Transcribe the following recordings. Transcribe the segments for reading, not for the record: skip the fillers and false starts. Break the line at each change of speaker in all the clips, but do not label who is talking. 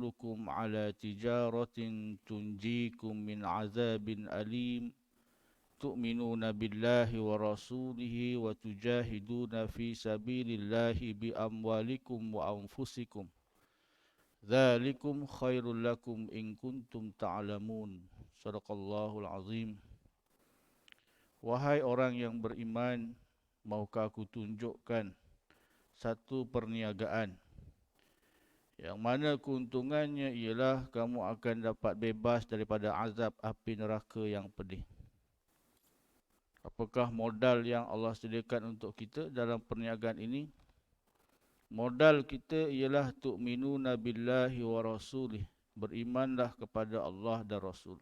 adullukum ala tijaratin tunjikum min azabin alim tu'minuna billahi wa rasulihi wa tujahiduna fi sabilillahi bi amwalikum wa anfusikum dzalikum khairul lakum in kuntum ta'lamun. Sadaqallahul azim. Wahai orang yang beriman, maukah aku tunjukkan satu perniagaan yang mana keuntungannya ialah kamu akan dapat bebas daripada azab api neraka yang pedih. Apakah modal yang Allah sediakan untuk kita dalam perniagaan ini? Modal kita ialah tu'minuna billahi wa rasulih. Berimanlah kepada Allah dan Rasul.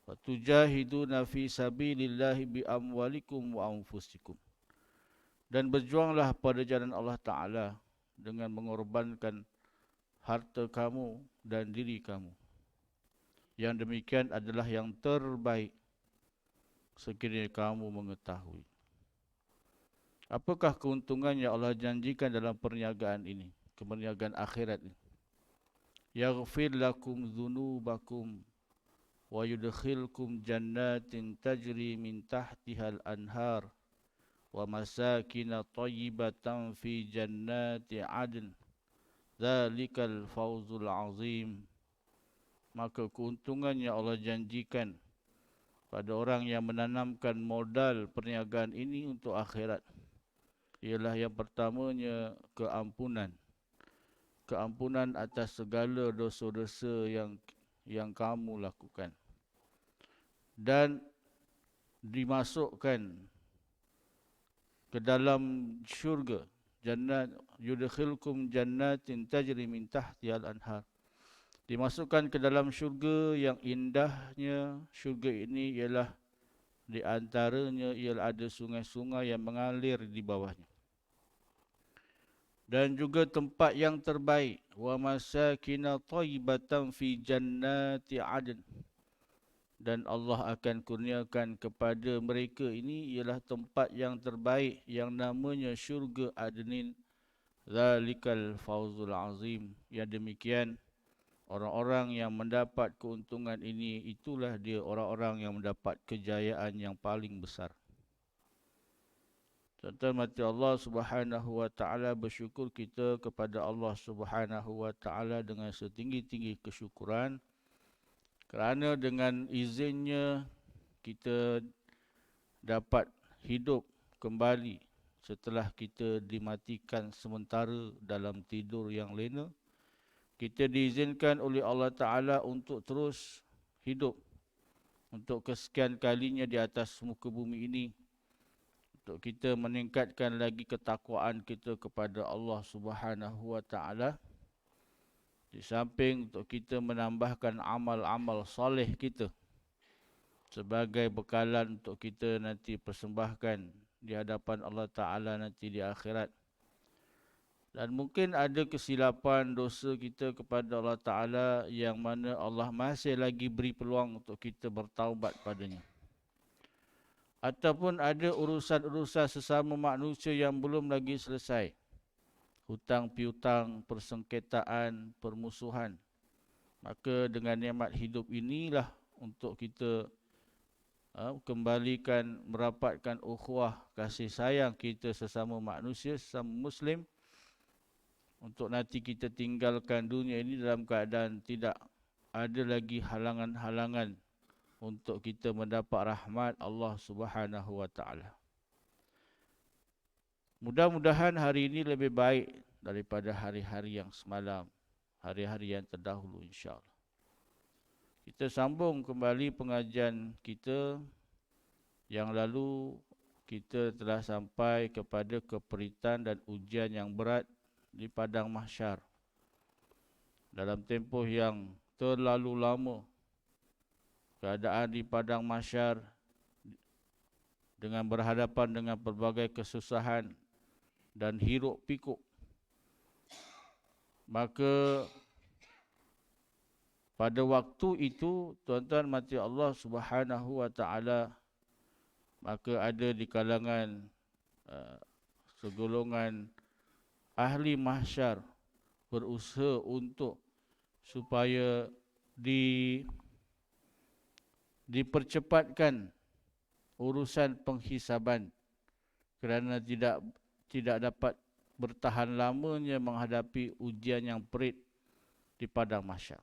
Wa tujahiduna fi sabilillahi bi amwalikum wa anfusikum. Dan berjuanglah pada jalan Allah Ta'ala dengan mengorbankan harta kamu dan diri kamu. Yang demikian adalah yang terbaik sekiranya kamu mengetahui. Apakah keuntungan yang Allah janjikan dalam perniagaan ini, perniagaan akhirat ini? Yaghfir lakum dzunubakum wa yudkhilkum jannatin tajri min tahtihal anhar wa masakin thayyibatan fi jannati adn dzalikal fawzul azim. Maka keuntungan yang Allah janjikan pada orang yang menanamkan modal perniagaan ini untuk akhirat ialah yang pertamanya keampunan. Keampunan atas segala dosa-dosa yang kamu lakukan. Dan dimasukkan ke dalam syurga. Jannat yudkhilkum jannatin tajri min tahtihal anhar. Dimasukkan ke dalam syurga yang indahnya syurga ini ialah di antaranya ialah ada sungai-sungai yang mengalir di bawahnya. Dan juga tempat yang terbaik, wa masakina thayyibatan fi jannati adn. Dan Allah akan kurniakan kepada mereka ini ialah tempat yang terbaik yang namanya syurga adnin. Zalikal fawzul azim. Yang demikian orang-orang yang mendapat keuntungan ini, itulah dia orang-orang yang mendapat kejayaan yang paling besar. Tuan-tuan mati Allah Subhanahu wa taala, bersyukur kita kepada Allah Subhanahu wa taala dengan setinggi-tinggi kesyukuran kerana dengan izinnya kita dapat hidup kembali setelah kita dimatikan sementara dalam tidur yang lena. Kita diizinkan oleh Allah Ta'ala untuk terus hidup untuk kesekian kalinya di atas muka bumi ini, untuk kita meningkatkan lagi ketakwaan kita kepada Allah Subhanahu wa taala. Di samping untuk kita menambahkan amal-amal soleh kita sebagai bekalan untuk kita nanti persembahkan di hadapan Allah Ta'ala nanti di akhirat. Dan mungkin ada kesilapan dosa kita kepada Allah Ta'ala yang mana Allah masih lagi beri peluang untuk kita bertaubat padanya. Ataupun ada urusan-urusan sesama manusia yang belum lagi selesai. Hutang piutang, persengketaan, permusuhan. Maka dengan nikmat hidup inilah untuk kita kembalikan, merapatkan ukhuwah, kasih sayang kita sesama manusia, sesama Muslim, untuk nanti kita tinggalkan dunia ini dalam keadaan tidak ada lagi halangan-halangan untuk kita mendapat rahmat Allah Subhanahu wa taala. Mudah-mudahan hari ini lebih baik daripada hari-hari yang semalam, hari-hari yang terdahulu, insya-Allah. Kita sambung kembali pengajian kita yang lalu. Kita telah sampai kepada keperitan dan ujian yang berat di padang mahsyar. Dalam tempoh yang terlalu lama, keadaan di padang mahsyar dengan berhadapan dengan pelbagai kesusahan dan hiruk pikuk. Maka pada waktu itu, tuan-tuan mati Allah Subhanahu wa taala, maka ada di kalangan segolongan ahli mahsyar berusaha untuk supaya dipercepatkan urusan penghisaban kerana tidak dapat bertahan lamanya menghadapi ujian yang perit di padang mahsyar.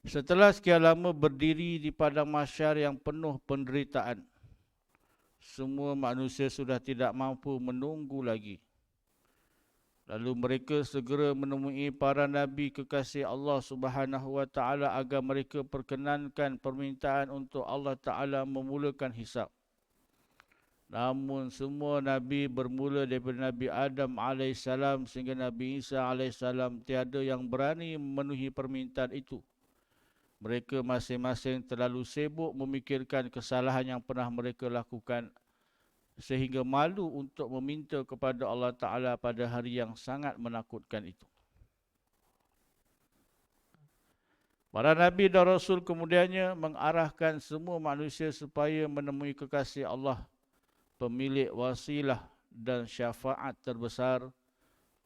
Setelah sekian lama berdiri di padang mahsyar yang penuh penderitaan, semua manusia sudah tidak mampu menunggu lagi. Lalu mereka segera menemui para nabi kekasih Allah Subhanahu wa taala agar mereka perkenankan permintaan untuk Allah Taala memulakan hisab. Namun semua nabi bermula daripada Nabi Adam alaihissalam sehingga Nabi Isa alaihissalam tiada yang berani memenuhi permintaan itu. Mereka masing-masing terlalu sibuk memikirkan kesalahan yang pernah mereka lakukan sehingga malu untuk meminta kepada Allah Ta'ala pada hari yang sangat menakutkan itu. Para Nabi dan Rasul kemudiannya mengarahkan semua manusia supaya menemui kekasih Allah, pemilik wasilah dan syafaat terbesar,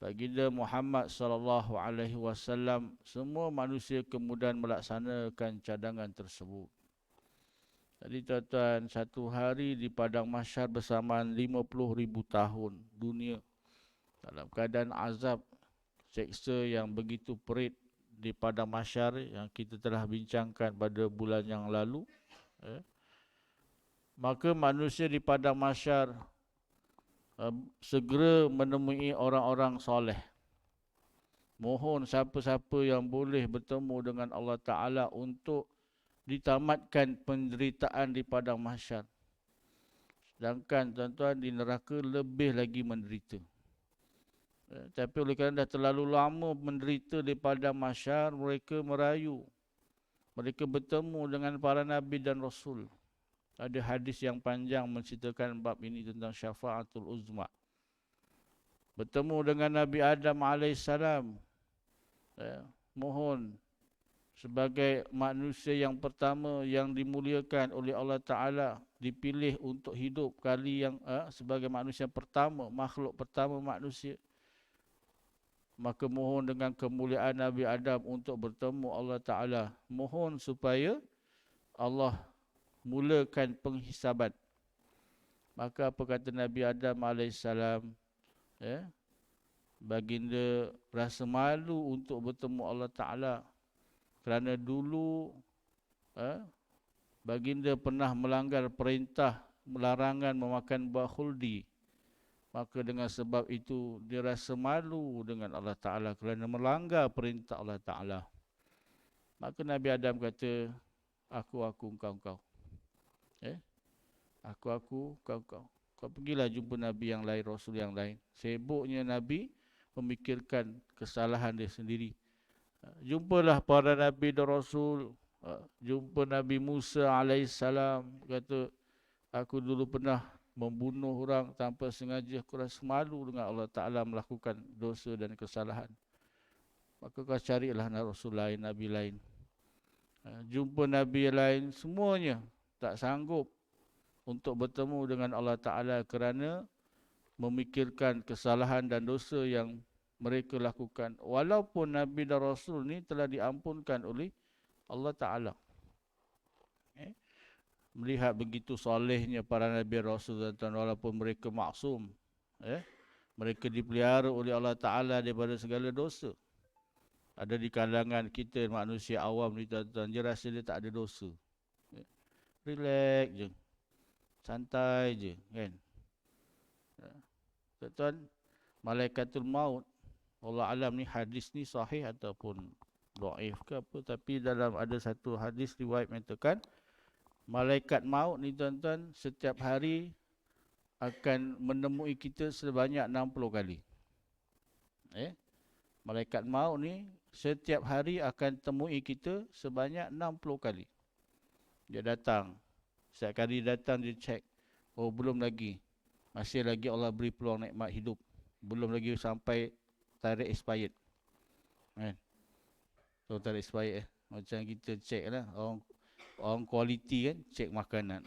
baginda Muhammad sallallahu alaihi wasallam. Semua manusia kemudian melaksanakan cadangan tersebut. Jadi tuan-tuan, satu hari di padang mahsyar bersamaan 50,000 tahun dunia dalam keadaan azab, seksa yang begitu perit di padang mahsyar yang kita telah bincangkan pada bulan yang lalu. Maka manusia di padang mahsyar segera menemui orang-orang soleh. Mohon siapa-siapa yang boleh bertemu dengan Allah Ta'ala untuk ditamatkan penderitaan di padang mahsyar. Sedangkan tuan-tuan di neraka lebih lagi menderita. Tapi oleh kerana dah terlalu lama menderita di padang mahsyar, mereka merayu. Mereka bertemu dengan para Nabi dan Rasul. Ada hadis yang panjang menceritakan bab ini tentang syafaatul uzma. Bertemu dengan Nabi Adam alaihissalam. Mohon sebagai manusia yang pertama yang dimuliakan oleh Allah Ta'ala, dipilih untuk hidup kali yang sebagai manusia pertama, makhluk pertama manusia. Maka mohon dengan kemuliaan Nabi Adam untuk bertemu Allah Ta'ala. Mohon supaya Allah mulakan penghisaban. Maka apa kata Nabi Adam alaihissalam? Baginda rasa malu untuk bertemu Allah Ta'ala kerana dulu baginda pernah melanggar perintah larangan memakan buah khuldi. Maka dengan sebab itu dia rasa malu dengan Allah Ta'ala kerana melanggar perintah Allah Ta'ala. Maka Nabi Adam kata, aku, engkau. Aku, kau. Kau pergilah jumpa Nabi yang lain, Rasul yang lain. Sibuknya Nabi memikirkan kesalahan dia sendiri. Jumpalah para Nabi dan Rasul. Jumpa Nabi Musa alaihissalam. Kata, aku dulu pernah membunuh orang tanpa sengaja. Aku rasa malu dengan Allah Ta'ala melakukan dosa dan kesalahan. Maka kau carilah Rasul lain, Nabi lain. Jumpa Nabi lain, semuanya tak sanggup untuk bertemu dengan Allah Ta'ala kerana memikirkan kesalahan dan dosa yang mereka lakukan. Walaupun Nabi dan Rasul ni telah diampunkan oleh Allah Ta'ala. Melihat begitu solehnya para Nabi Rasul dan walaupun mereka maksum, mereka dipelihara oleh Allah Ta'ala daripada segala dosa. Ada di kalangan kita manusia awam ni tuan-tuan, dia rasa dia tak ada dosa. Relax je. Santai je, kan? Tuan-tuan, malaikatul maut, Allah alam ni hadis ni sahih ataupun dhaif ke apa, tapi dalam ada satu hadis riwayat mengatakan malaikat maut ni tuan-tuan setiap hari akan menemui kita sebanyak 60 kali. Malaikat maut ni setiap hari akan temui kita sebanyak 60 kali. Dia datang. Setiap kali datang dia cek. Oh, belum lagi. Masih lagi Allah beri peluang nikmat hidup. Belum lagi sampai tarikh expired. So tarikh expired macam kita cek lah. Orang quality kan, cek makanan.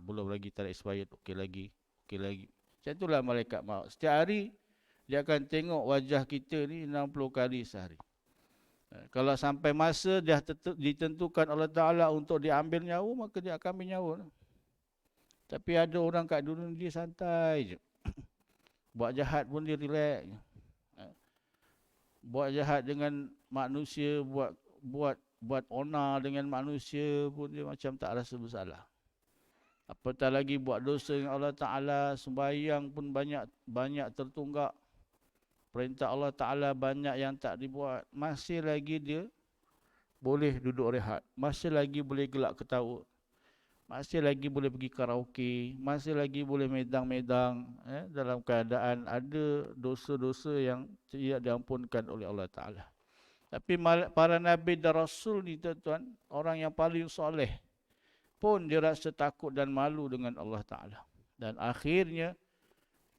Belum lagi tarikh expired. Okey lagi. Macam itulah malaikat maut. Setiap hari Dia akan tengok wajah kita ni 60 kali sehari. Kalau sampai masa dia ditentukan Allah Ta'ala untuk diambil nyawa, maka dia akan ambil nyawa. Tapi ada orang kat dunia dia santai je. Buat jahat pun dia relax. Buat jahat dengan manusia, buat onar dengan manusia pun dia macam tak rasa bersalah. Apatah lagi buat dosa dengan Allah Ta'ala, sembahyang pun banyak tertunggak. Perintah Allah Ta'ala banyak yang tak dibuat. Masih lagi dia boleh duduk rehat. Masih lagi boleh gelak ketawa. Masih lagi boleh pergi karaoke. Masih lagi boleh medang-medang. Dalam keadaan ada dosa-dosa yang tidak diampunkan oleh Allah Ta'ala. Tapi para Nabi dan Rasul ni tuan-tuan, orang yang paling soleh pun dia rasa takut dan malu dengan Allah Ta'ala. Dan akhirnya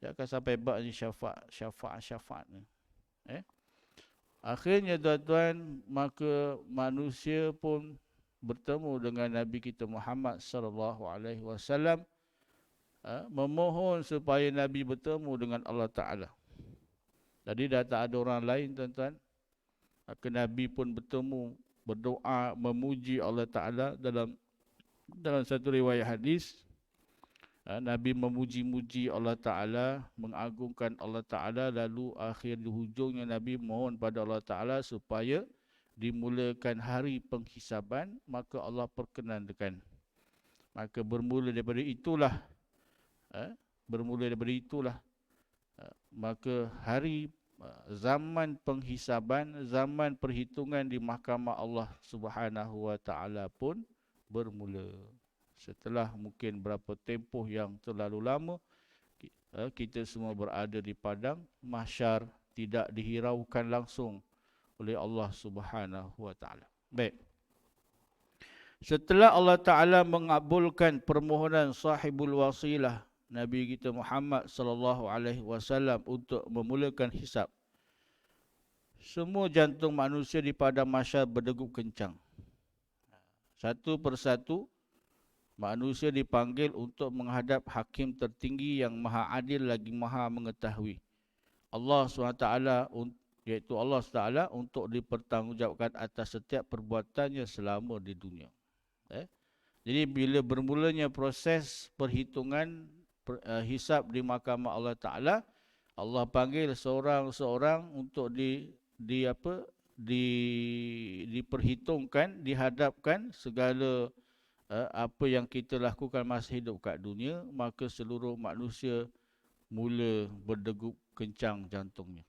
dia akan sampai bab ni syafaat ni. Akhirnya tuan-tuan, maka manusia pun bertemu dengan Nabi kita Muhammad sallallahu alaihi wasallam, memohon supaya Nabi bertemu dengan Allah Ta'ala. Jadi dah tak ada orang lain tuan-tuan. Maka Nabi pun bertemu, berdoa, memuji Allah Ta'ala. Dalam satu riwayat hadis, Nabi memuji-muji Allah Ta'ala, mengagungkan Allah Ta'ala, lalu akhir di hujungnya Nabi mohon pada Allah Ta'ala supaya dimulakan hari penghisaban, maka Allah perkenankan. Maka bermula daripada itulah, maka hari zaman penghisaban, zaman perhitungan di mahkamah Allah Subhanahu Wa Ta'ala pun bermula. Setelah mungkin berapa tempoh yang terlalu lama, kita semua berada di padang mahsyar, tidak dihiraukan langsung oleh Allah Subhanahu Wa Ta'ala. Baik. Setelah Allah Ta'ala mengabulkan permohonan sahibul wasilah Nabi kita Muhammad sallallahu alaihi wasallam untuk memulakan hisab, semua jantung manusia di padang mahsyar berdegup kencang. Satu persatu manusia dipanggil untuk menghadap hakim tertinggi yang maha adil lagi maha mengetahui, Allah SWT, iaitu Allah SWT, untuk dipertanggungjawabkan atas setiap perbuatannya selama di dunia. Jadi bila bermulanya proses perhitungan hisab di mahkamah Allah Ta'ala, Allah panggil seorang-seorang untuk diperhitungkan, dihadapkan segala apa yang kita lakukan masa hidup kat dunia, maka seluruh manusia mula berdegup kencang jantungnya.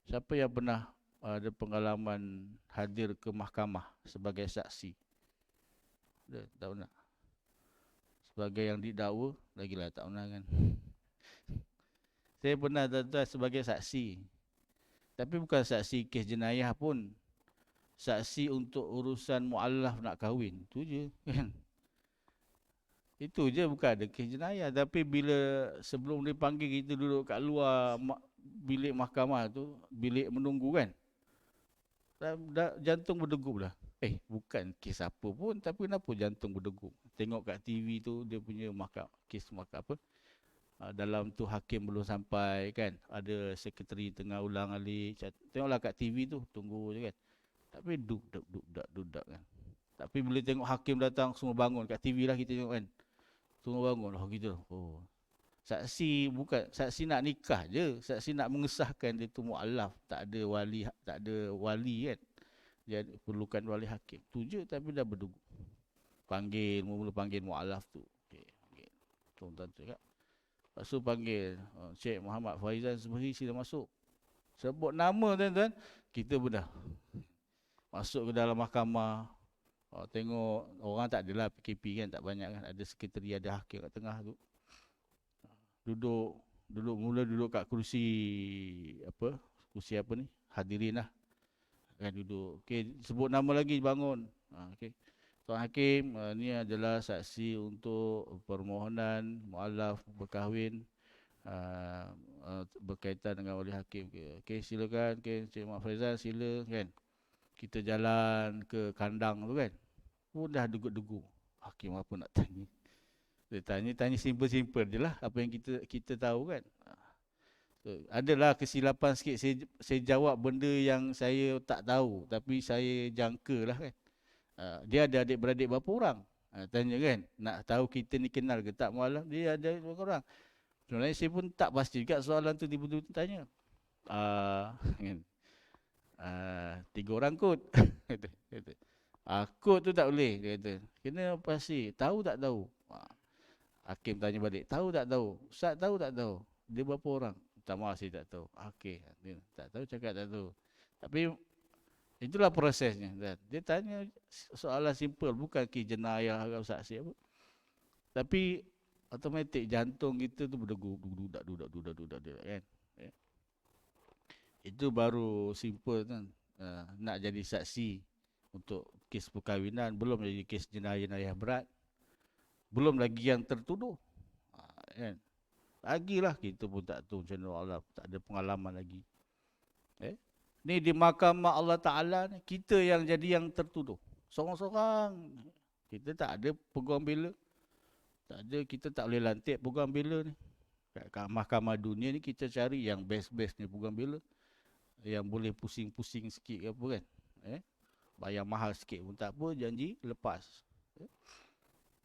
Siapa yang pernah ada pengalaman hadir ke mahkamah sebagai saksi? Tak pernah. Sebagai yang didakwa, lagilah tak pernah kan. Saya pernah tuan-tuan sebagai saksi. Tapi bukan saksi kes jenayah pun. Saksi untuk urusan mu'allaf nak kahwin. Itu je kan. Itu je, bukan ada kes jenayah. Tapi bila sebelum dipanggil, kita duduk kat luar bilik mahkamah tu, bilik menunggu kan. Jantung berdegup dah. Bukan kes apa pun, tapi kenapa jantung berdegup? Tengok kat TV tu, dia punya kes mahkamah apa. Dalam tu hakim belum sampai kan. Ada sekretari tengah ulang alik. Tengoklah kat TV tu, tunggu je kan. Tapi duduk kan. Tapi bila tengok hakim datang, semua bangun. Kat TV lah kita tengok kan. Semua bangun. Gitu. Saksi bukan, saksi nak nikah je. Saksi nak mengesahkan dia tu mu'allaf. Tak ada wali kan. Dia perlukan wali hakim. Tu je, tapi dah berdegup. Mula panggil mu'allaf tu. Tuan-tuan cakap. Lepas tu panggil Syekh Muhammad Faizan Subhi, sila masuk. Sebut nama tuan-tuan, kita bedah. Masuk ke dalam mahkamah. Tengok orang tak adalah PKP kan, tak banyak kan. Ada sekretari, ada hakim kat tengah tu. Mula duduk kat kursi apa ni? Hadirin lah. Kan duduk. Okey, sebut nama lagi, bangun. Okey. Tuan Hakim, ni adalah saksi untuk permohonan mu'allaf berkahwin berkaitan dengan wali hakim. Okey, silakan. Okey, Cik Mak Faizal, sila kan. Kita jalan ke kandang tu kan. Pun dah degup-degup. Hakim apa nak tanya? Dia tanya simple-simple je lah. Apa yang kita tahu kan. Adalah kesilapan sikit, saya jawab benda yang saya tak tahu tapi saya jangka lah kan. Dia ada adik-beradik berapa orang? Tanya kan, nak tahu kita ni kenal ke tak malam, dia ada berapa orang? Sebenarnya saya pun tak pasti juga soalan tu tiba-tiba tanya. Kan? 3 orang kot. Kata. Kot tu tak boleh, dia kata. Kena pasti, tahu tak tahu? Hakim tanya balik, tahu tak tahu? Ustaz tahu tak tahu? Dia berapa orang? Tak maaf saya tak tahu. Okey, dia tak tahu cakap tak tahu. Tapi itulah prosesnya. Dia tanya soalan simple, bukan jenayah atau saksi apa. Tapi automatik jantung kita tu berdegup, dudak kan. Itu baru simple kan. Nak jadi saksi untuk kes perkahwinan, belum jadi kes jenayah berat. Belum lagi yang tertuduh. Kan? Lagilah kita pun tak tahu macam mana Allah, tak ada pengalaman lagi. Ni di mahkamah Allah Ta'ala ni, kita yang jadi yang tertuduh. Sorang-sorang. Kita tak ada peguam bela. Tak ada, kita tak boleh lantik peguam bela ni. Kat mahkamah dunia ni kita cari yang best-best ni peguam bela. Yang boleh pusing-pusing sikit ke apa kan. Bayar mahal sikit pun tak apa, janji lepas.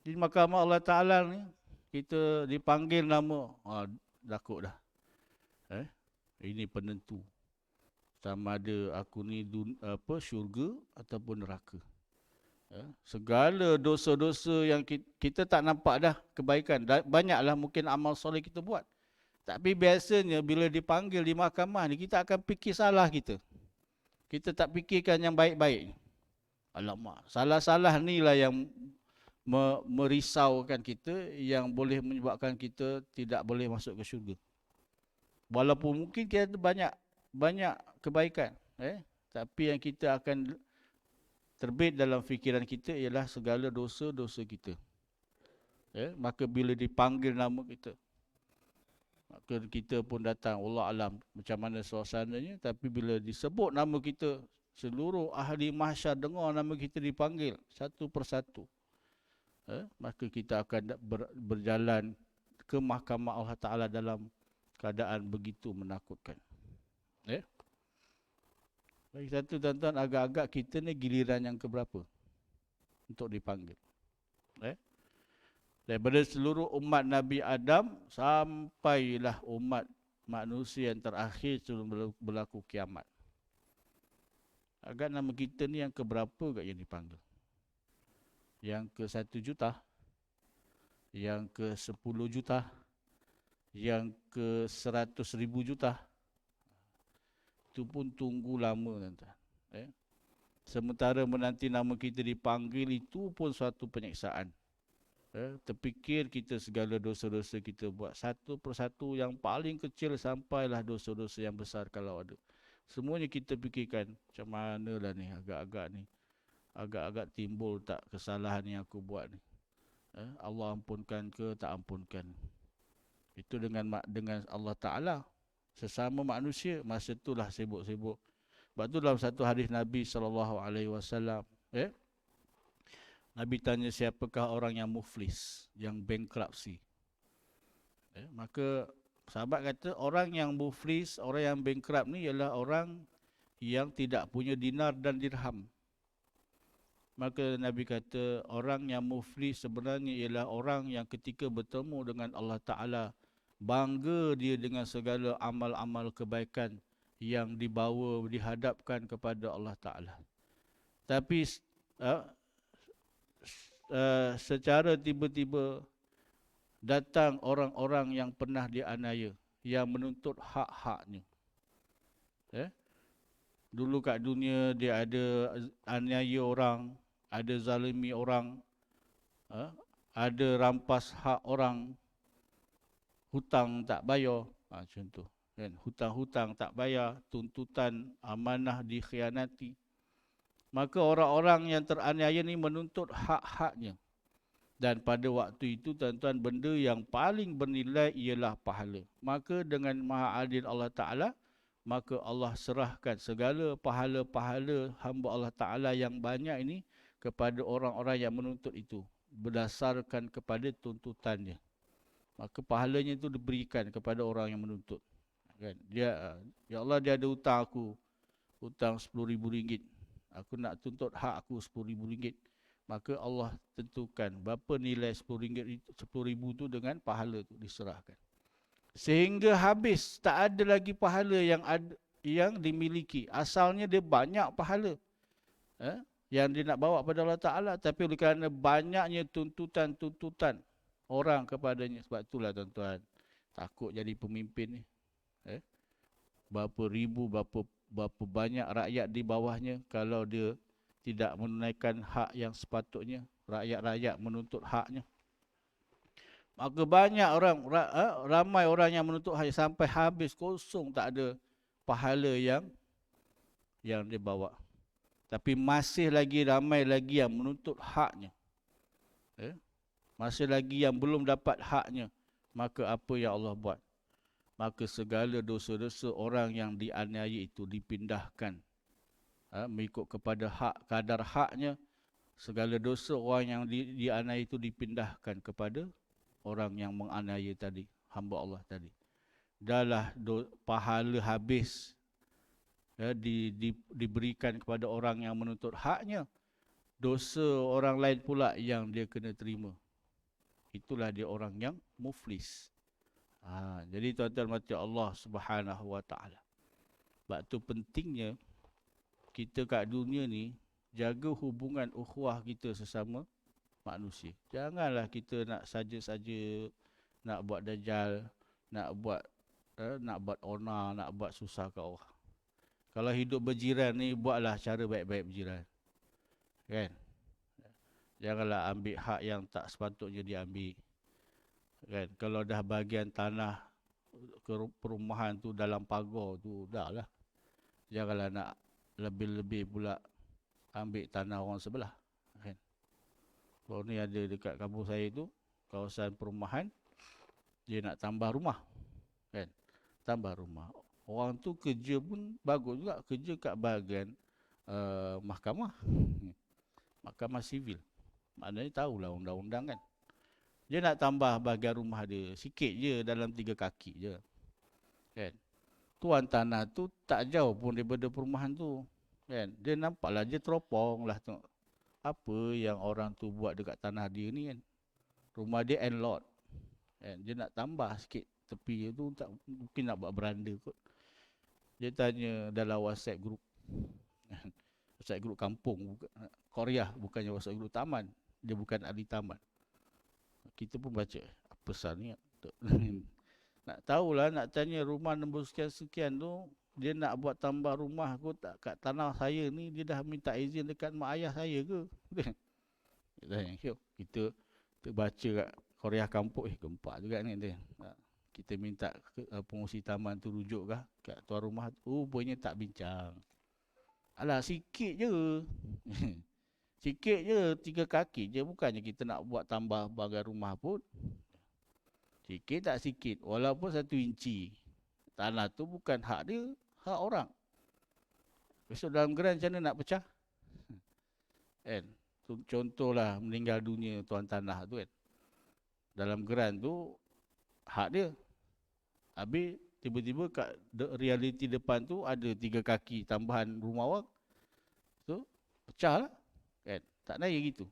Di mahkamah Allah Ta'ala ni, kita dipanggil nama, takut dah. Ini penentu. Sama ada aku ni syurga ataupun neraka. Segala dosa-dosa yang kita tak nampak dah kebaikan. Banyaklah mungkin amal soleh kita buat. Tapi biasanya bila dipanggil di mahkamah ni, kita akan fikir salah kita. Kita tak fikirkan yang baik-baik. Alamak, salah-salah ni lah yang merisaukan kita, yang boleh menyebabkan kita tidak boleh masuk ke syurga. Walaupun mungkin kita banyak kebaikan, tapi yang kita akan terbit dalam fikiran kita ialah segala dosa-dosa kita. Maka bila dipanggil nama kita, maka kita pun datang, Allah alam macam mana suasananya, tapi bila disebut nama kita, seluruh ahli mahsyar dengar nama kita dipanggil satu persatu, maka kita akan berjalan ke mahkamah Allah Ta'ala dalam keadaan begitu menakutkan. Lagi satu tuan-tuan, agak-agak kita ni giliran yang keberapa untuk dipanggil. Daripada seluruh umat Nabi Adam sampailah umat manusia yang terakhir sebelum berlaku kiamat. Agak nama kita ni yang keberapa agak yang dipanggil? Yang ke 1 juta? Yang ke 10 juta? Yang ke 100,000 juta? Itu pun tunggu lama tuan-tuan. Sementara menanti nama kita dipanggil, itu pun suatu penyiksaan. Terfikir kita segala dosa-dosa kita buat satu persatu, yang paling kecil sampailah dosa-dosa yang besar kalau ada. Semuanya kita fikirkan, macam mana lah ni, agak-agak timbul tak kesalahan yang aku buat ni. Allah ampunkan ke tak ampunkan. Itu dengan Allah Ta'ala. Sesama manusia, masa itulah sibuk-sibuk. Sebab tu dalam satu hadis Nabi SAW, Nabi tanya siapakah orang yang muflis, yang bankruptcy. Maka sahabat kata orang yang muflis, orang yang bankrupt ni ialah orang yang tidak punya dinar dan dirham. Maka Nabi kata orang yang muflis sebenarnya ialah orang yang ketika bertemu dengan Allah Ta'ala, bangga dia dengan segala amal-amal kebaikan yang dibawa, dihadapkan kepada Allah Ta'ala. Tapi secara tiba-tiba datang orang-orang yang pernah dianiaya, yang menuntut hak-haknya. Dulu kat dunia dia ada aniaya orang, ada zalimi orang, ada rampas hak orang, hutang tak bayar, contoh kan, hutang-hutang tak bayar, tuntutan amanah dikhianati. Maka orang-orang yang teraniaya ni menuntut hak-haknya. Dan pada waktu itu tuan-tuan, benda yang paling bernilai ialah pahala. Maka dengan Maha Adil Allah Ta'ala, maka Allah serahkan segala pahala-pahala hamba Allah Ta'ala yang banyak ini kepada orang-orang yang menuntut itu, berdasarkan kepada tuntutannya. Maka pahalanya itu diberikan kepada orang yang menuntut. Kan? Ya Allah, dia ada hutang aku, hutang RM10,000. Aku nak tuntut hak aku RM10,000. Maka Allah tentukan berapa nilai RM10 itu, RM10,000 tu dengan pahala tu diserahkan. Sehingga habis, tak ada lagi pahala yang dimiliki. Asalnya dia banyak pahala, yang dia nak bawa pada Allah Ta'ala, tapi oleh kerana banyaknya tuntutan orang kepadanya. Sebab itulah tuan-tuan, takut jadi pemimpin ni. Berapa banyak rakyat di bawahnya, kalau dia tidak menunaikan hak yang sepatutnya, rakyat-rakyat menuntut haknya, maka banyak orang, ramai orang yang menuntut hak sampai habis, kosong, tak ada pahala yang dia bawa. Tapi masih lagi ramai lagi yang menuntut haknya. Masih lagi yang belum dapat haknya. Maka apa yang Allah buat? Maka segala dosa-dosa orang yang dianiaya itu dipindahkan, mengikut kepada kadar haknya. Segala dosa orang yang dianiaya itu dipindahkan kepada orang yang menganiaya tadi, hamba Allah tadi. Dahlah pahala habis, diberikan kepada orang yang menuntut haknya, dosa orang lain pula yang dia kena terima. Itulah dia orang yang muflis. Jadi tuan-tuan mati Allah Subhanahu Wa Taala. Sebab tu pentingnya kita kat dunia ni jaga hubungan ukhuwah kita sesama manusia. Janganlah kita nak saja-saja nak buat dajal, nak buat onar, nak buat susah kat orang. Kalau hidup berjiran ni, buatlah cara baik-baik berjiran. Kan? Janganlah ambil hak yang tak sepatutnya diambil. Kan? Kalau dah bahagian tanah perumahan tu dalam pagar tu, dah lah. Janganlah nak lebih-lebih pula ambil tanah orang sebelah. Kan? Kalau ni ada dekat kampung saya tu, kawasan perumahan, dia nak tambah rumah. Kan? Tambah rumah. Orang tu kerja pun bagus juga, kerja kat bahagian mahkamah. Mahkamah sivil. Maknanya tahulah undang-undang kan. Dia nak tambah bahagian rumah dia, sikit je, dalam 3 kaki je. Kan? Tuan tanah tu tak jauh pun daripada perumahan tu. Kan? Dia nampaklah, dia teropong lah tengok apa yang orang tu buat dekat tanah dia ni kan. Rumah dia end lot. Kan? Dia nak tambah sikit tepi tu, tak mungkin nak buat beranda kot. Dia tanya dalam WhatsApp group. WhatsApp group kampung, Korea, bukannya WhatsApp group taman. Dia bukan ahli taman. Kita pun baca, apa sal ni? Nak tahulah, nak tanya rumah nombor sekian-sekian tu, dia nak buat tambah rumah kot kat tanah saya ni, dia dah minta izin dekat mak ayah saya ke? Kita baca kat Korea kampung, gempak juga ni. Kita minta pengurusi taman tu rujuk kah kat tuan rumah tu, rupanya tak bincang. Alah, sikit je. Sikit je, 3 kaki je, bukannya kita nak buat tambah bahagian rumah pun. Sikit tak sikit, walaupun 1 inci. Tanah tu bukan hak dia, hak orang. Besok dalam geran macam mana nak pecah? Kan? Contohlah meninggal dunia tuan tanah tu kan. Dalam geran tu, hak dia. Habis tiba-tiba kat realiti depan tu ada 3 kaki tambahan rumah orang. So, pecah lah. Kan? Tak naik gitu.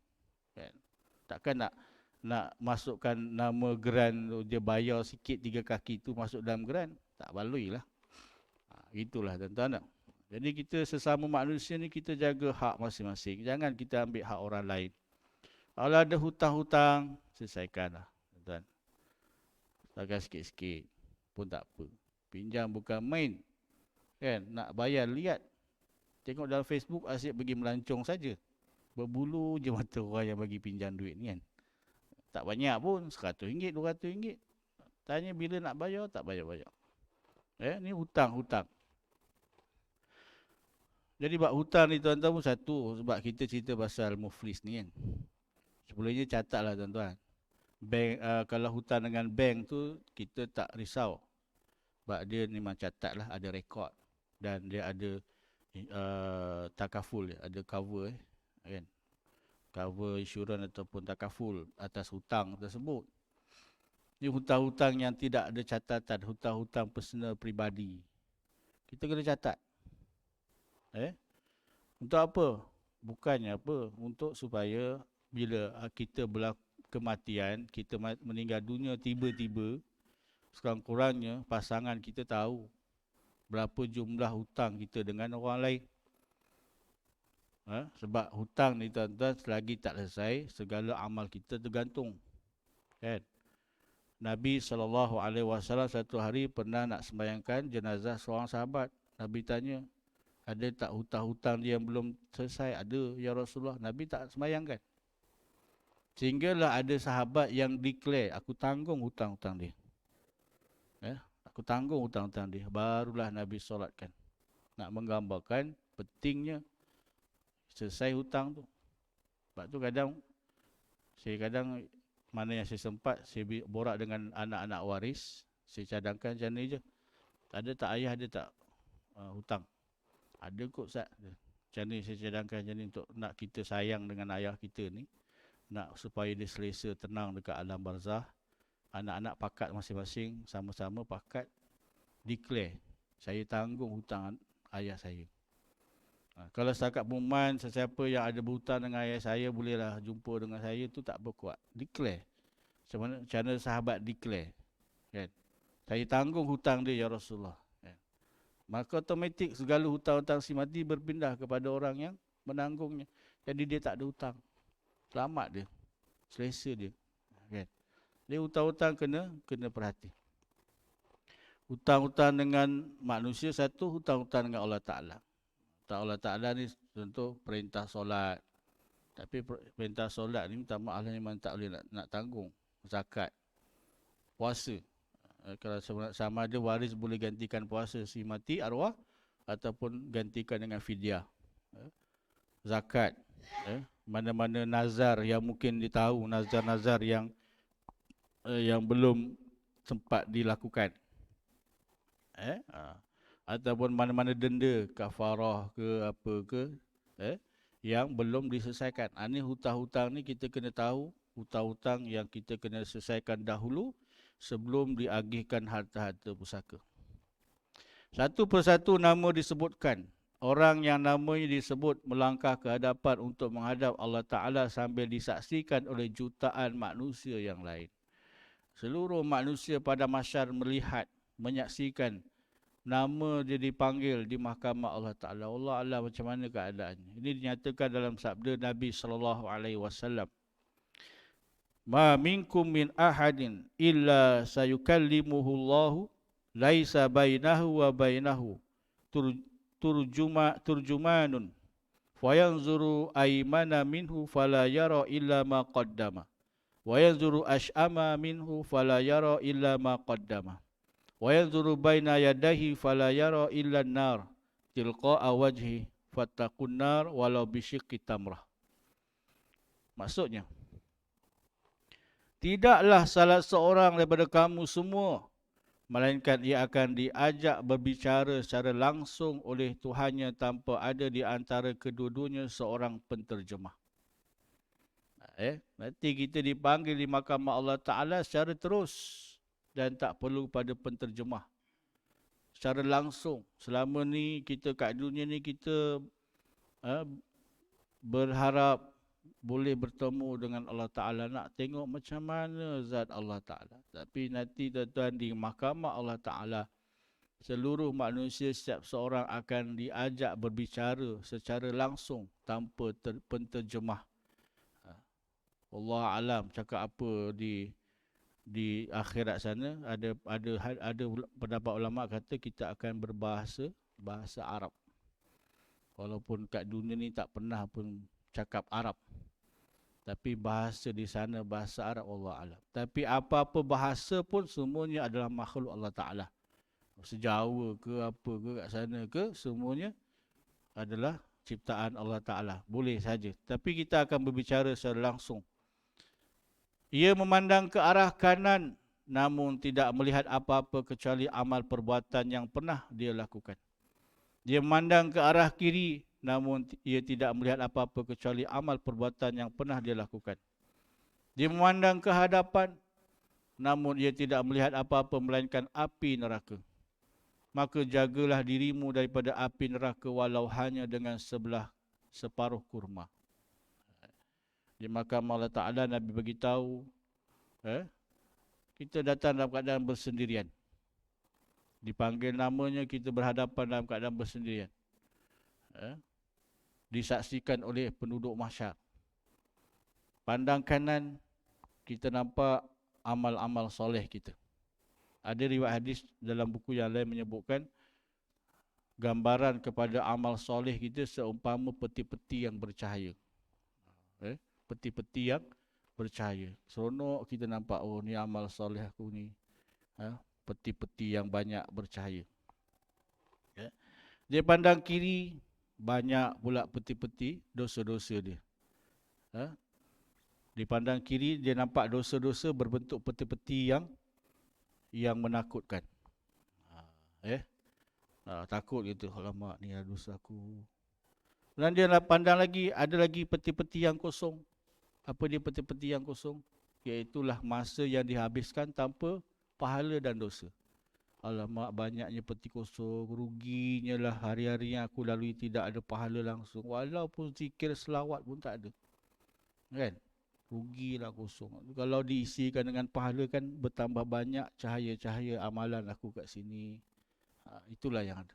Kan? Takkan nak masukkan nama geran tu, dia bayar sikit 3 kaki tu masuk dalam geran. Tak baloi lah. Itulah tuan-tuan. Jadi kita sesama manusia ni, kita jaga hak masing-masing. Jangan kita ambil hak orang lain. Kalau ada hutang-hutang, selesaikanlah tuan-tuan. Selesaikan sikit-sikit pun tak apa. Pinjam bukan main. Kan? Nak bayar, lihat. Tengok dalam Facebook, asyik pergi melancong saja. Berbulu je mata orang yang bagi pinjam duit ni kan. Tak banyak pun, RM100, RM200. Tanya bila nak bayar, tak bayar-bayar. Ni hutang-hutang. Jadi bab hutang ni tuan-tuan pun satu, sebab kita cerita pasal muflis ni kan. Sebelumnya catatlah tuan-tuan. Bank, kalau hutang dengan bank tu, kita tak risau. Sebab dia memang catat lah, ada rekod. Dan dia ada takaful, ada cover kan. Cover insurans ataupun takaful atas hutang tersebut. Ini hutang-hutang yang tidak ada catatan, hutang-hutang personal peribadi. Kita kena catat. Untuk apa? Bukannya apa? Untuk supaya bila kita kematian, kita meninggal dunia tiba-tiba, sekurang-kurangnya pasangan kita tahu berapa jumlah hutang kita dengan orang lain. Sebab hutang ni tuan-tuan selagi tak selesai, segala amal kita tergantung. Kan? Nabi SAW satu hari pernah nak sembahyangkan jenazah seorang sahabat. Nabi tanya, ada tak hutang-hutang dia yang belum selesai? Ada ya Rasulullah. Nabi tak sembahyangkan. Sehinggalah ada sahabat yang declare, aku tanggung hutang-hutang dia. Aku tanggung hutang-hutang dia. Barulah Nabi solatkan. Nak menggambarkan pentingnya selesai hutang tu. Sebab tu kadang mana yang saya sempat, saya borak dengan anak-anak waris, saya cadangkan macam ni je. Ada tak ayah, ada tak hutang? Ada kot Ustaz. Macam ni saya cadangkan macam ni untuk nak kita sayang dengan ayah kita ni. Nak supaya dia selesa tenang dekat alam barzah. Anak-anak pakat masing-masing, sama-sama pakat declare, saya tanggung hutang ayah saya. Kalau setakat perempuan, sesiapa yang ada berhutang dengan ayah saya, bolehlah jumpa dengan saya, tu tak berkuat. Declare. Macam mana sahabat declare. Kan? Saya tanggung hutang dia ya Rasulullah. Kan? Maka automatik segala hutang-hutang si mati berpindah kepada orang yang menanggungnya. Jadi dia tak ada hutang. Selamat dia. Selesa dia. Kan? Dia hutang-hutang kena perhati. Hutang-hutang dengan manusia satu, hutang-hutang dengan Allah Ta'ala. Hutang Allah Ta'ala ni contoh perintah solat. Tapi perintah solat ni minta maaf lah, memang tak boleh nak tanggung. Zakat, puasa. Kalau sama ada waris boleh gantikan puasa si mati arwah ataupun gantikan dengan fidyah. Zakat. Mana-mana nazar yang mungkin ditahu, nazar-nazar yang belum sempat dilakukan. Ataupun mana-mana denda, kafarah ke apa ke, yang belum diselesaikan. Ini hutang-hutang ni kita kena tahu, hutang-hutang yang kita kena selesaikan dahulu sebelum diagihkan harta-harta pusaka. Satu persatu nama disebutkan. Orang yang namanya disebut melangkah ke hadapan untuk menghadap Allah Ta'ala sambil disaksikan oleh jutaan manusia yang lain. Seluruh manusia pada mahsyar melihat, menyaksikan nama dia dipanggil di mahkamah Allah Ta'ala. Allah Allah macam mana keadaannya. Ini dinyatakan dalam sabda Nabi SAW. Ma minkum min ahadin illa sayukallimuhu Allahu laisa bainahu wa bainahu turjumanun fayanzuru aymana minhu fala yara illa ma qaddama wa yanzuru ash'ama minhu fala yara illa ma qaddama wa yanzuru baina yadayhi fala yara illa an-nar tilqa'a wajhi fattaqun nar walau bisyiqqi tamrah. Maksudnya, tidaklah salah seorang daripada kamu semua melainkan ia akan diajak berbicara secara langsung oleh Tuhannya tanpa ada di antara kedua-duanya seorang penterjemah. Nanti kita dipanggil di mahkamah Allah Ta'ala secara terus dan tak perlu pada penterjemah. Secara langsung. Selama ni kita kat dunia ni kita berharap boleh bertemu dengan Allah Ta'ala, nak tengok macam mana zat Allah Ta'ala. Tapi nanti tuan-tuan di mahkamah Allah Ta'ala, seluruh manusia setiap seorang akan diajak berbicara secara langsung tanpa penterjemah. Allah alam cakap apa di akhirat sana. Ada pendapat ulama kata kita akan berbahasa Arab. Walaupun kat dunia ni tak pernah pun cakap Arab. Tapi bahasa di sana bahasa Arab, Allah alam. Tapi apa-apa bahasa pun semuanya adalah makhluk Allah Ta'ala. Sejawa ke apa ke kat sana ke, semuanya adalah ciptaan Allah Ta'ala. Boleh saja. Tapi kita akan berbicara secara langsung. Ia memandang ke arah kanan namun tidak melihat apa-apa kecuali amal perbuatan yang pernah dia lakukan. Dia memandang ke arah kiri namun ia tidak melihat apa-apa kecuali amal perbuatan yang pernah dia lakukan. Dia memandang ke hadapan namun ia tidak melihat apa-apa melainkan api neraka. Maka jagalah dirimu daripada api neraka walau hanya dengan separuh kurma. Di makam Allah Ta'ala Nabi beritahu, kita datang dalam keadaan bersendirian. Dipanggil namanya, kita berhadapan dalam keadaan bersendirian. Disaksikan oleh penduduk mahsyar. Pandang kanan, kita nampak amal-amal soleh kita. Ada riwayat hadis dalam buku yang lain menyebutkan gambaran kepada amal soleh kita seumpama peti-peti yang bercahaya. Peti-peti yang bercahaya. Seronok kita nampak, oh ni amal soleh aku ni. Peti-peti yang banyak bercahaya. Dia pandang kiri, banyak pula peti-peti dosa-dosa dia. Di pandang kiri, dia nampak dosa-dosa berbentuk peti-peti yang menakutkan. Takut gitu, alamak ni ada dosa aku. Dan dia pandang lagi, ada lagi peti-peti yang kosong. Apa dia peti-peti yang kosong? Iaitulah masa yang dihabiskan tanpa pahala dan dosa. Alamak, banyaknya peti kosong, ruginya lah hari-hari yang aku lalui tidak ada pahala langsung. Walaupun zikir selawat pun tak ada. Kan? Rugilah kosong. Kalau diisikan dengan pahala kan bertambah banyak cahaya-cahaya amalan aku kat sini. Itulah yang ada.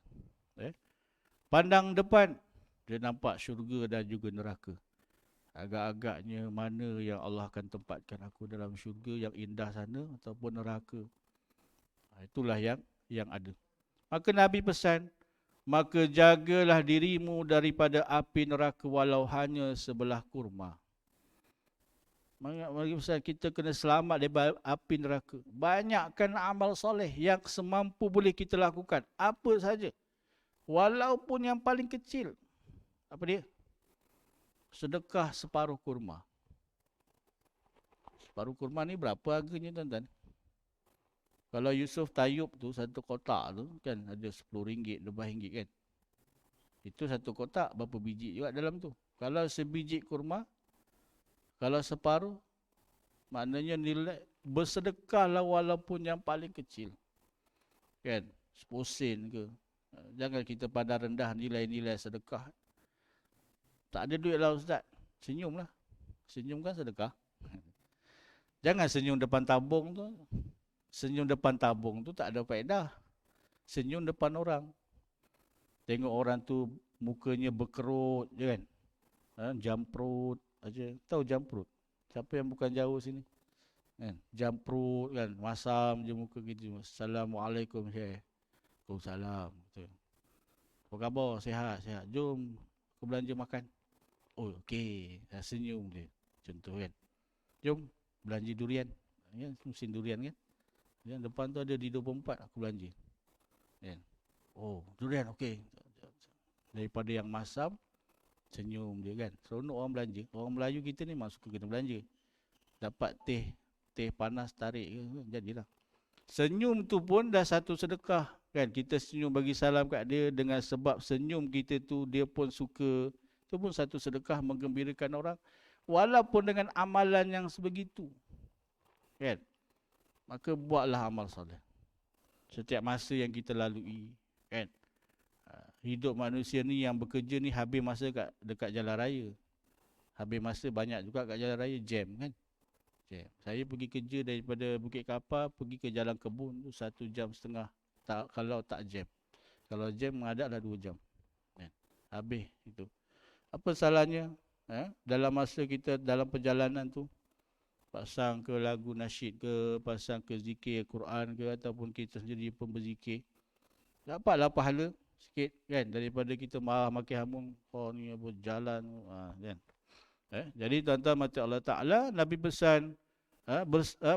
Pandang depan, dia nampak syurga dan juga neraka. Agak-agaknya mana yang Allah akan tempatkan aku dalam syurga yang indah sana ataupun neraka. Itulah yang ada. Maka Nabi pesan, maka jagalah dirimu daripada api neraka walau hanya sebelah kurma. Maka pesan kita kena selamat daripada api neraka. Banyakkan amal soleh yang semampu boleh kita lakukan. Apa saja. Walaupun yang paling kecil. Apa dia? Sedekah separuh kurma. Separuh kurma ni berapa harganya tuan-tuan? Kalau Yusuf Tayyub tu, satu kotak tu kan ada RM10, RM12 kan. Itu satu kotak, berapa biji juga dalam tu. Kalau sebiji kurma, kalau separuh, maknanya nilai bersedekahlah walaupun yang paling kecil. Kan, 10 sen ke. Jangan kita pandang rendah nilai-nilai sedekah. Tak ada duit lah Ustaz, senyumlah. Senyum kan sedekah. Jangan senyum depan tabung tu. Senyum depan tabung tu tak ada faedah. Senyum depan orang. Tengok orang tu mukanya berkerut je kan. Jamprut aja. Tahu jamprut? Siapa yang bukan jauh sini? Kan? Jamprut kan. Masam je muka gitu. Assalamualaikum Syekh. Waalaikumsalam. Apa khabar? Sihat, sihat. Jom aku belanja makan. Oh okey. Senyum dia. Contoh kan. Jom belanja durian. Ya, musim durian kan. Yang depan tu ada di 24 aku belanja. Kan? Oh, durian okey. Daripada yang masam, senyum dia kan. Seronok orang belanja. Orang Melayu kita ni memang suka kena belanja. Dapat teh panas tarik ke, jadilah. Senyum tu pun dah satu sedekah kan. Kita senyum bagi salam kat dia dengan sebab senyum kita tu dia pun suka. Itu pun satu sedekah menggembirakan orang. Walaupun dengan amalan yang sebegitu. Kan? Maka buatlah amal soleh. Setiap masa yang kita lalui. Kan? Hidup manusia ni yang bekerja ni habis masa dekat jalan raya. Habis masa banyak juga kat jalan raya, jam kan. Jam. Saya pergi kerja daripada Bukit Kapar pergi ke Jalan Kebun tu 1.5 jam. Kalau tak jam. Kalau jam mengadaplah 2 jam. Kan? Habis itu. Apa salahnya? Dalam masa kita dalam perjalanan tu pasang ke lagu nasyid ke, pasang ke zikir Quran ke, ataupun kita sendiri pun berzikir. Dapatlah pahala sikit kan daripada kita marah maki hamun, oh ni apa jalan kan. Jadi tuan-tuan mati Allah Ta'ala, Nabi pesan,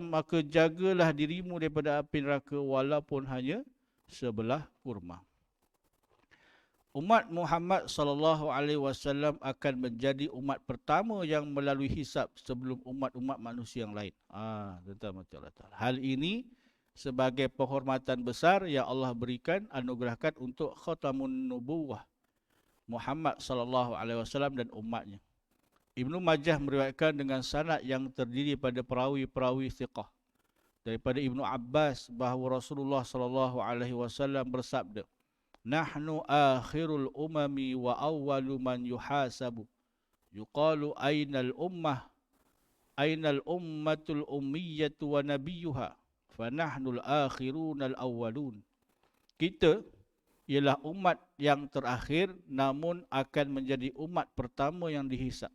maka jagalah dirimu daripada api neraka walaupun hanya sebelah kurma. Umat Muhammad SAW akan menjadi umat pertama yang melalui hisab sebelum umat-umat manusia yang lain. Tuan-tuan mati Allah Ta'ala. Hal ini sebagai penghormatan besar yang Allah berikan, anugerahkan untuk khatamun nubuwah Muhammad SAW dan umatnya. Ibnu Majah meriwayatkan dengan sanad yang terdiri pada perawi-perawi thiqah daripada Ibnu Abbas bahawa Rasulullah sallallahu alaihi wasallam bersabda, "Nahnu akhirul umami wa awwalu man yuhasabu. Yuqalu ainal ummah, ainal ummatul ummiyatu wa nabiyuha, fa nahnul akhirunal awwalun." Kita ialah umat yang terakhir namun akan menjadi umat pertama yang dihisap.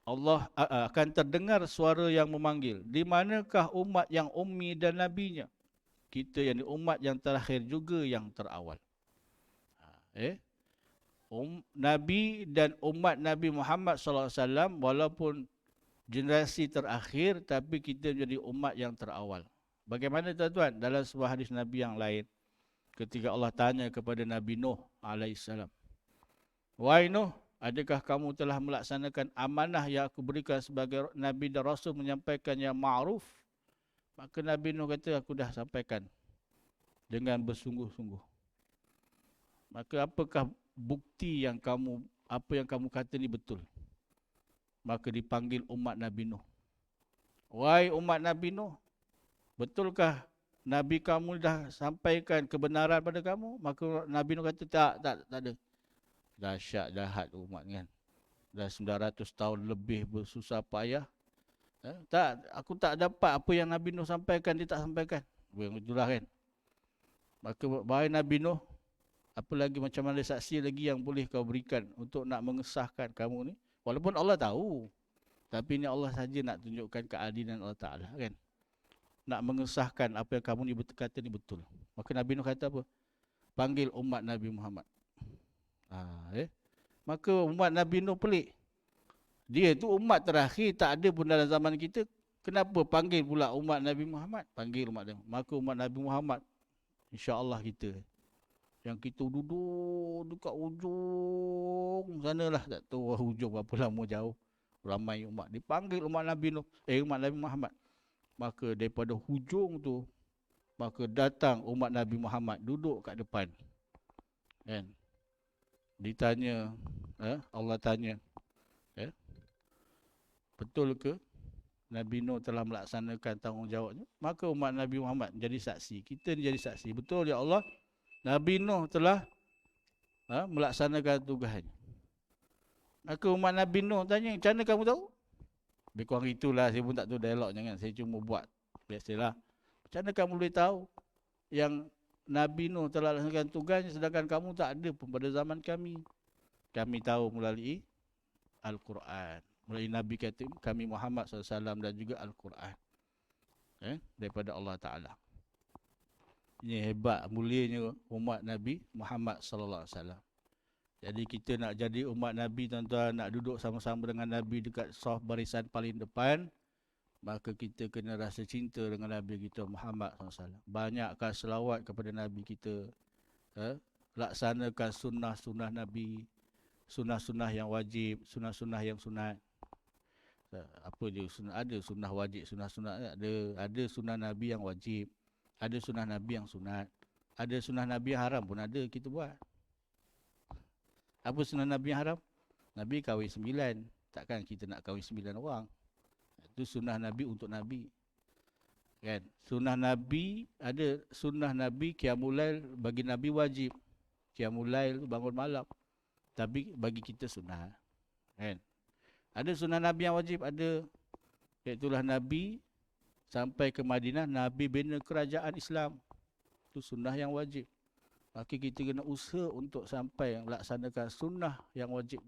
Allah akan terdengar suara yang memanggil, di manakah umat yang ummi dan nabinya? Kita yang umat yang terakhir juga yang terawal. Nabi dan umat Nabi Muhammad SAW walaupun generasi terakhir, tapi kita menjadi umat yang terawal. Bagaimana tuan-tuan? Dalam sebuah hadis Nabi yang lain, ketika Allah tanya kepada Nabi Nuh alaihissalam, "Wahai Nuh, adakah kamu telah melaksanakan amanah yang aku berikan sebagai Nabi dan Rasul menyampaikan yang ma'ruf?" Maka Nabi Nuh kata, "Aku dah sampaikan dengan bersungguh-sungguh." Maka apakah bukti yang apa yang kamu kata ni betul? Maka dipanggil umat Nabi Nuh. "Wahai umat Nabi Nuh, betulkah Nabi kamu dah sampaikan kebenaran pada kamu?" Maka Nabi Nuh kata, tak ada. Dahsyat jahat umat kan. Dah 900 tahun lebih bersusah payah. Aku tak dapat apa yang Nabi Nuh sampaikan, dia tak sampaikan. Begitulah kan. Maka wahai Nabi Nuh, apa lagi macam mana saksi lagi yang boleh kau berikan untuk nak mengesahkan kamu ni? Walaupun Allah tahu, tapi ni Allah saja nak tunjukkan keadilan Allah Ta'ala kan. Nak mengesahkan apa yang kamu ni kata ni betul. Maka Nabi Nuh kata apa? Panggil umat Nabi Muhammad. Maka umat Nabi Nuh pelik. Dia tu umat terakhir, tak ada pun dalam zaman kita. Kenapa panggil pula umat Nabi Muhammad? Panggil umat Nabi. Maka umat Nabi Muhammad, insya-Allah kita. Yang kita duduk dekat ujung sanalah, tak tahu hujung berapa lama jauh. Ramai umat. Dipanggil umat Nabi Nuh, umat Nabi Muhammad. Maka daripada hujung tu, maka datang umat Nabi Muhammad duduk kat depan. Kan? Ditanya, Allah tanya, betul ke Nabi Nuh telah melaksanakan tanggungjawabnya? Maka umat Nabi Muhammad jadi saksi. Kita ni jadi saksi. Betul ya Allah, Nabi Nuh telah melaksanakan tugasnya. Maka umat Nabi Nuh tanya, "Macam mana kamu tahu?" Lebih kurang itulah, saya pun tak tahu dialognya kan. Saya cuma buat biasalah. Macam mana kamu boleh tahu yang Nabi Nuh telah melaksanakan tugasnya sedangkan kamu tak ada pun pada zaman kami? Kami tahu melalui Al-Quran. Melalui Nabi kami Muhammad SAW dan juga Al-Quran. Daripada Allah Ta'ala. Ini hebat, mulianya umat Nabi Muhammad sallallahu alaihi wasallam. Jadi kita nak jadi umat Nabi tuan-tuan, nak duduk sama-sama dengan Nabi dekat saf barisan paling depan, maka kita kena rasa cinta dengan Nabi kita Muhammad sallallahu alaihi wasallam. Banyakkan selawat kepada Nabi kita. Laksanakan sunnah-sunnah Nabi, sunnah-sunnah yang wajib, sunnah-sunnah yang sunat. Apa je sunnah? Ada sunnah wajib, sunnah-sunnah ada sunnah Nabi yang wajib. Ada sunnah Nabi yang sunat. Ada sunnah Nabi yang haram pun ada kita buat. Apa sunnah Nabi yang haram? Nabi kahwin 9. Takkan kita nak kahwin 9 orang. Itu sunnah Nabi untuk Nabi. Kan? Sunnah Nabi, ada sunnah Nabi qiyamul lail bagi Nabi wajib. Qiyamul lail bangun malam. Tapi bagi kita sunnah. Kan? Ada sunnah Nabi yang wajib, ada. Iaitulah Nabi sampai ke Madinah, Nabi bina kerajaan Islam. Itu sunnah yang wajib. Maka kita kena usaha untuk sampai melaksanakan sunnah yang wajib.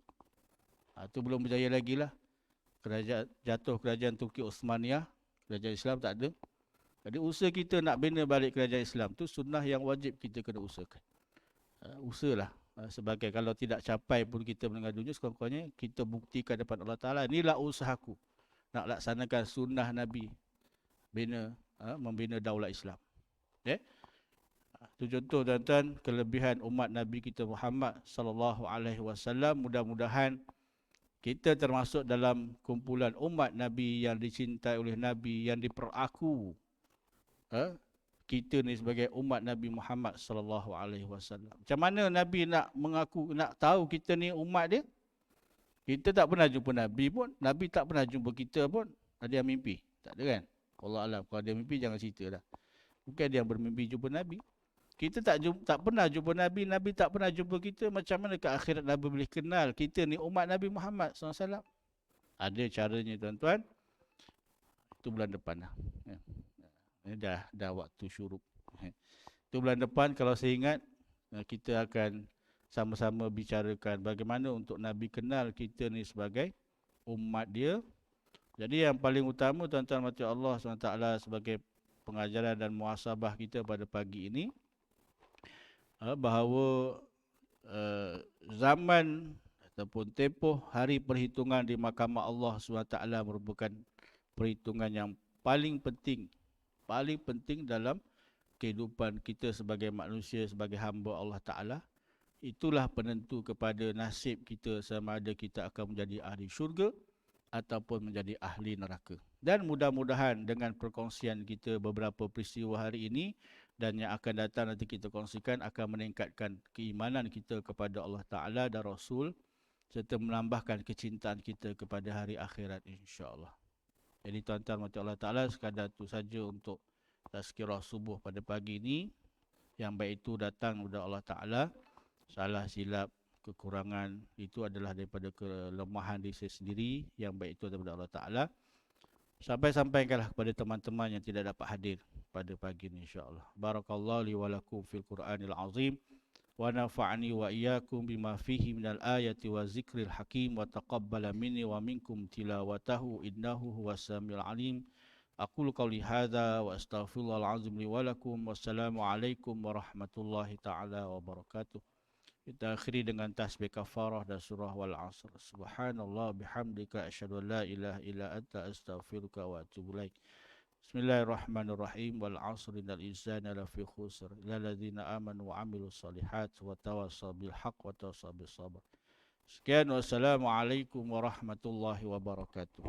Itu belum berjaya lagi lah. Jatuh kerajaan Turki Osmaniyah, kerajaan Islam tak ada. Jadi usaha kita nak bina balik kerajaan Islam tu sunnah yang wajib kita kena usahakan. Usahalah. Sebagai kalau tidak capai pun kita meninggal dunia, sekurang-kurangnya kita buktikan depan Allah Ta'ala, inilah usahaku nak laksanakan sunnah Nabi. Membina daulah Islam. Itu contoh tuan-tuan kelebihan umat Nabi kita Muhammad sallallahu alaihi wasallam. Mudah-mudahan kita termasuk dalam kumpulan umat Nabi yang dicintai oleh Nabi, yang diperaku. Kita ni sebagai umat Nabi Muhammad sallallahu alaihi wasallam. Macam mana Nabi nak mengaku, nak tahu kita ni umat dia? Kita tak pernah jumpa Nabi pun, Nabi tak pernah jumpa kita pun. Ada yang mimpi? Tak ada kan? Allah alam. Kalau dia mimpi jangan cerita dah. Bukan dia yang bermimpi jumpa Nabi. Kita tak pernah jumpa Nabi, Nabi tak pernah jumpa kita. Macam mana ke akhirat Nabi boleh kenal kita ni umat Nabi Muhammad SAW? Ada caranya tuan-tuan. Itu bulan depan lah. Ini dah waktu syuruk. Itu bulan depan kalau saya ingat, kita akan sama-sama bicarakan bagaimana untuk Nabi kenal kita ni sebagai umat dia. Jadi yang paling utama tuan-tuan mati Allah SWT sebagai pengajaran dan muhasabah kita pada pagi ini, bahawa zaman ataupun tempoh hari perhitungan di mahkamah Allah SWT merupakan perhitungan yang paling penting dalam kehidupan kita sebagai manusia, sebagai hamba Allah Ta'ala. Itulah penentu kepada nasib kita, sama ada kita akan menjadi ahli syurga ataupun menjadi ahli neraka. Dan mudah-mudahan dengan perkongsian kita beberapa peristiwa hari ini dan yang akan datang nanti kita kongsikan akan meningkatkan keimanan kita kepada Allah Ta'ala dan Rasul, serta menambahkan kecintaan kita kepada hari akhirat insya-Allah. Jadi tuan-tuan mati Allah Ta'ala, sekadar itu saja untuk tazkirah subuh pada pagi ini. Yang baik itu datang dari Allah Ta'ala. Salah silap, kekurangan itu adalah daripada kelemahan diri saya sendiri. Yang baik itu daripada Allah Ta'ala. Sampaikanlah kepada teman-teman yang tidak dapat hadir pada pagi ini insya-Allah. Barakallahu li wa lakum fil Qur'anil azim. Wa nafa'ani wa iyyakum bima fihi minal ayati wa zikril hakim wa taqabbala minni wa minkum tilawatahu innahu huwas samiul alim. Aqulu qawli hadza wa astaghfirullahal azim li wa lakum. Wassalamu alaikum warahmatullahi taala wabarakatuh. Kita akhiri dengan tasbih kafarah dan surah wal asr. Subhanallah bihamdika asyhadu an la ilaha illa anta astaghfiruka wa atubu ilaik. Bismillahirrahmanirrahim. Wal asri innal insana lafi khusr illa alladzina amanu wa amilus solihat wa tawassaw bil haqq wa tawassaw bis sabr. Sekian, wassalamu alaikum warahmatullahi wabarakatuh.